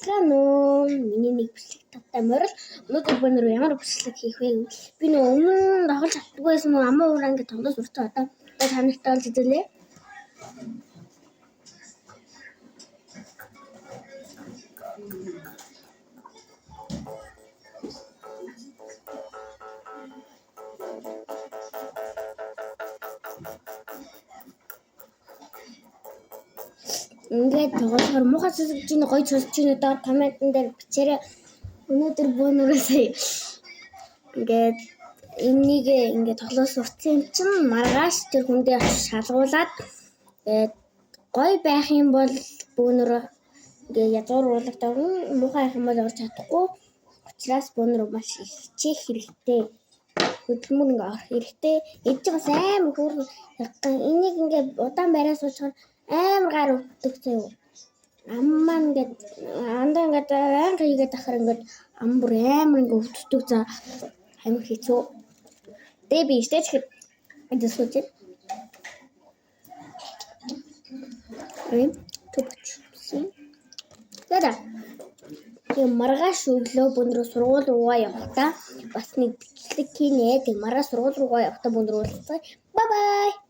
Нөө миний нэг бичлэг тавтай морил өнөөдөр би нэр ямар бичлэг хийх вэ гэвэл би нөө өмнө тоглож чаддаггүйсэн нөө амаа ураа ингэ тоглож уртаа одоо танартай олж үзүүлээ. Ингээд тоглохоор муухай сонсож ийн гоё сонсож ийн доор комментэн дээр бичээрэй. Өнөөдөр бөөнөрөөс ингээд энийг ингээд тоглож сурцсан юм чин маргааш тэр хүндээ шалгуулад гоё байх юм бол бөөнөрөө ингээд язгууруулагт орно. Муухай байх юм бол орж чадахгүй. Учираас бөөнөрөө маш хичээх хэрэгтэй. Хөдөлмөр ингээ орох хэрэгтэй. Эд чи бас амар хөөрхөн. Энийг ингээ удаан бариа суучаар амар гар өвддөг заяа. Аммаа ингээд андаа ингээд анх хийгээд ахаар ингээд амбар амар ингээд өвддөг за амар хэцүү. Тэ би стэйч гэдэг сууж. Төвч. Тэда. Тэг маргааш өглөө бөөнрөө сургууль руугаа явахдаа бас нэг бичлэг хийнэ. Тэг маргааш сургууль руугаа явахдаа бөөнрөө уулзъя. Бай бай.